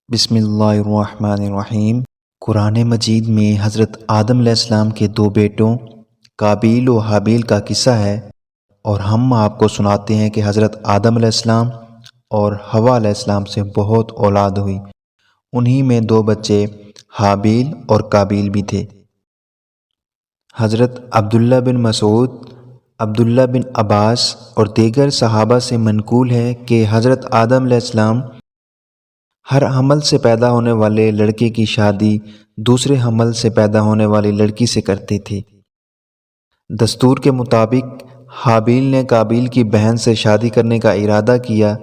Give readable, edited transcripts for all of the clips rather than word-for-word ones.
بسم اللہ الرحمن الرحیم۔ قرآن مجید میں حضرت آدم علیہ السلام کے دو بیٹوں قابیل و حابیل کا قصہ ہے، اور ہم آپ کو سناتے ہیں کہ حضرت آدم علیہ السلام اور حوا علیہ السلام سے بہت اولاد ہوئی۔ انہی میں دو بچے حابیل اور قابیل بھی تھے۔ حضرت عبداللہ بن مسعود، عبداللہ بن عباس اور دیگر صحابہ سے منقول ہے کہ حضرت آدم علیہ السلام ہر حمل سے پیدا ہونے والے لڑکے کی شادی دوسرے حمل سے پیدا ہونے والی لڑکی سے کرتے تھے۔ دستور کے مطابق حابیل نے قابیل کی بہن سے شادی کرنے کا ارادہ کیا۔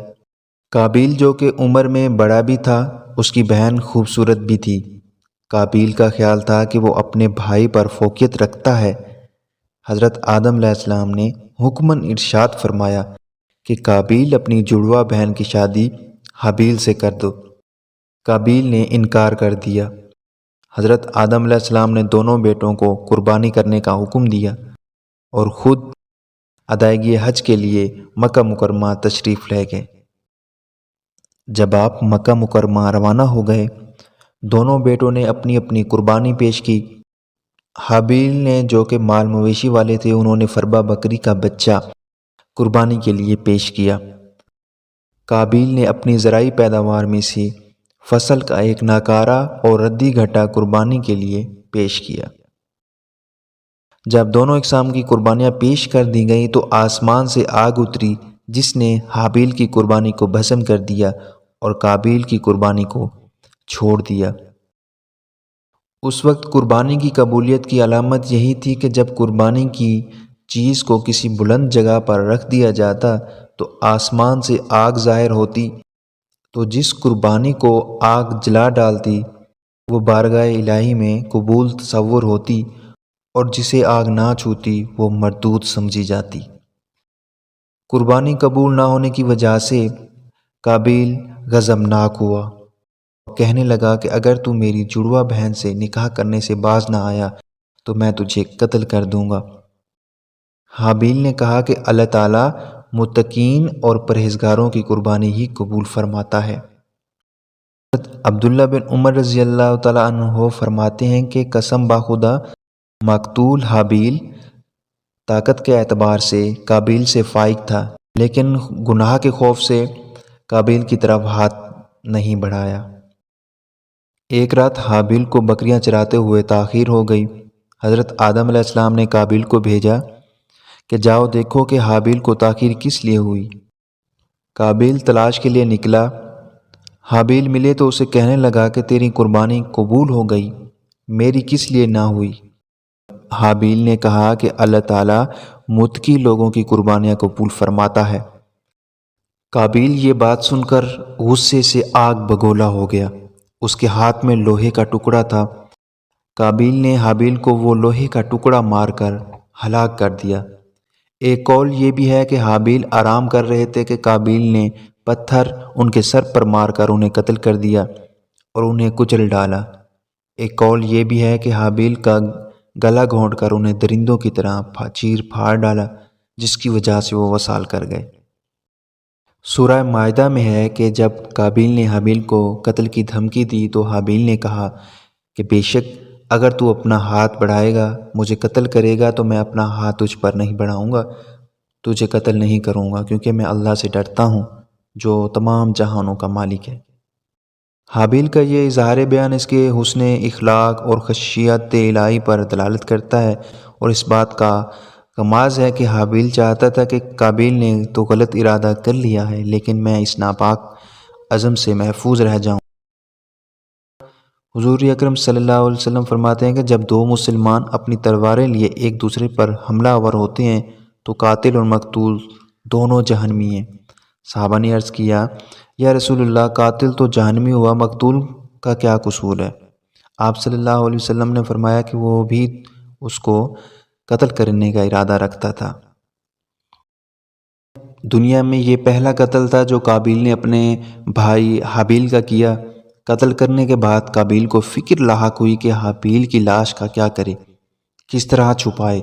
قابیل جو کہ عمر میں بڑا بھی تھا، اس کی بہن خوبصورت بھی تھی۔ قابیل کا خیال تھا کہ وہ اپنے بھائی پر فوقیت رکھتا ہے۔ حضرت آدم علیہ السلام نے حکماً ارشاد فرمایا کہ قابیل اپنی جڑواں بہن کی شادی حابیل سے کر دو۔ قابیل نے انکار کر دیا۔ حضرت آدم علیہ السلام نے دونوں بیٹوں کو قربانی کرنے کا حکم دیا اور خود ادائیگی حج کے لیے مکہ مکرمہ تشریف لے گئے۔ جب آپ مکہ مکرمہ روانہ ہو گئے، دونوں بیٹوں نے اپنی اپنی قربانی پیش کی۔ حابیل نے جو کہ مال مویشی والے تھے، انہوں نے فربہ بکری کا بچہ قربانی کے لیے پیش کیا۔ قابیل نے اپنی زرعی پیداوار میں سے فصل کا ایک ناکارہ اور ردی گھٹا قربانی کے لیے پیش کیا۔ جب دونوں اقسام کی قربانیاں پیش کر دی گئیں تو آسمان سے آگ اتری جس نے حابیل کی قربانی کو بھسم کر دیا اور قابیل کی قربانی کو چھوڑ دیا۔ اس وقت قربانی کی قبولیت کی علامت یہی تھی کہ جب قربانی کی چیز کو کسی بلند جگہ پر رکھ دیا جاتا تو آسمان سے آگ ظاہر ہوتی، تو جس قربانی کو آگ جلا ڈالتی وہ بارگاہ الہی میں قبول تصور ہوتی، اور جسے آگ نہ چھوتی وہ مردود سمجھی جاتی۔ قربانی قبول نہ ہونے کی وجہ سے قابیل غضبناک ہوا، کہنے لگا کہ اگر تو میری جڑواں بہن سے نکاح کرنے سے باز نہ آیا تو میں تجھے قتل کر دوں گا۔ حابیل نے کہا کہ اللہ تعالیٰ متقین اور پرہیزگاروں کی قربانی ہی قبول فرماتا ہے۔ حضرت عبداللہ بن عمر رضی اللہ تعالیٰ عنہ فرماتے ہیں کہ قسم باخدا مقتول حابیل طاقت کے اعتبار سے قابیل سے فائق تھا، لیکن گناہ کے خوف سے قابیل کی طرف ہاتھ نہیں بڑھایا۔ ایک رات حابیل کو بکریاں چراتے ہوئے تاخیر ہو گئی۔ حضرت آدم علیہ السلام نے قابیل کو بھیجا کہ جاؤ دیکھو کہ حابیل کو تاخیر کس لیے ہوئی۔ قابیل تلاش کے لیے نکلا۔ حابیل ملے تو اسے کہنے لگا کہ تیری قربانی قبول ہو گئی، میری کس لیے نہ ہوئی؟ حابیل نے کہا کہ اللہ تعالیٰ متقی لوگوں کی قربانیاں قبول فرماتا ہے۔ قابیل یہ بات سن کر غصے سے آگ بگولا ہو گیا۔ اس کے ہاتھ میں لوہے کا ٹکڑا تھا۔ قابیل نے حابیل کو وہ لوہے کا ٹکڑا مار کر ہلاک کر دیا۔ ایک قول یہ بھی ہے کہ حابیل آرام کر رہے تھے کہ قابیل نے پتھر ان کے سر پر مار کر انہیں قتل کر دیا اور انہیں کچل ڈالا۔ ایک قول یہ بھی ہے کہ حابیل کا گلا گھونٹ کر انہیں درندوں کی طرح چیر پھاڑ ڈالا، جس کی وجہ سے وہ وصال کر گئے۔ سورہ مائدہ میں ہے کہ جب قابیل نے حابیل کو قتل کی دھمکی دی تو حابیل نے کہا کہ بے شک اگر تو اپنا ہاتھ بڑھائے گا، مجھے قتل کرے گا، تو میں اپنا ہاتھ تجھ پر نہیں بڑھاؤں گا، تجھے قتل نہیں کروں گا، کیونکہ میں اللہ سے ڈرتا ہوں جو تمام جہانوں کا مالک ہے۔ حابیل کا یہ اظہار بیان اس کے حسن اخلاق اور خشیت الہی پر دلالت کرتا ہے، اور اس بات کا کماز ہے کہ حابیل چاہتا تھا کہ قابیل نے تو غلط ارادہ کر لیا ہے، لیکن میں اس ناپاک عزم سے محفوظ رہ جاؤں۔ حضور اکرم صلی اللہ علیہ وسلم فرماتے ہیں کہ جب دو مسلمان اپنی تلواریں لیے ایک دوسرے پر حملہ آور ہوتے ہیں تو قاتل اور مقتول دونوں جہنمی ہیں۔ صحابہ نے عرض کیا، یا رسول اللہ، قاتل تو جہنمی ہوا، مقتول کا کیا قصور ہے؟ آپ صلی اللہ علیہ وسلم نے فرمایا کہ وہ بھی اس کو قتل کرنے کا ارادہ رکھتا تھا۔ دنیا میں یہ پہلا قتل تھا جو قابیل نے اپنے بھائی حابیل کا کیا۔ قتل کرنے کے بعد قابیل کو فکر لاحق ہوئی کہ حابیل کی لاش کا کیا کرے، کس طرح چھپائے۔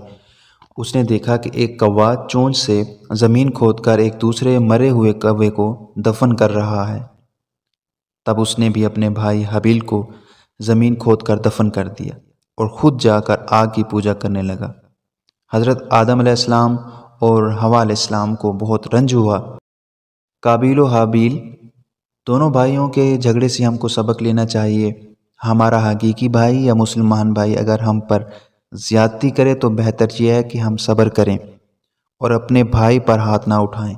اس نے دیکھا کہ ایک کوا چونچ سے زمین کھود کر ایک دوسرے مرے ہوئے کوے کو دفن کر رہا ہے۔ تب اس نے بھی اپنے بھائی حابیل کو زمین کھود کر دفن کر دیا اور خود جا کر آگ کی پوجا کرنے لگا۔ حضرت آدم علیہ السلام اور حوا علیہ السلام کو بہت رنج ہوا۔ قابیل و حابیل دونوں بھائیوں کے جھگڑے سے ہم کو سبق لینا چاہیے۔ ہمارا حقیقی بھائی یا مسلمان بھائی اگر ہم پر زیادتی کرے تو بہتر یہ ہے کہ ہم صبر کریں اور اپنے بھائی پر ہاتھ نہ اٹھائیں۔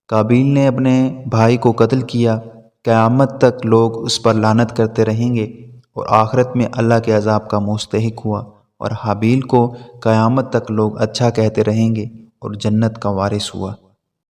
قابیل نے اپنے بھائی کو قتل کیا، قیامت تک لوگ اس پر لعنت کرتے رہیں گے اور آخرت میں اللہ کے عذاب کا مستحق ہوا، اور حابیل کو قیامت تک لوگ اچھا کہتے رہیں گے اور جنت کا وارث ہوا۔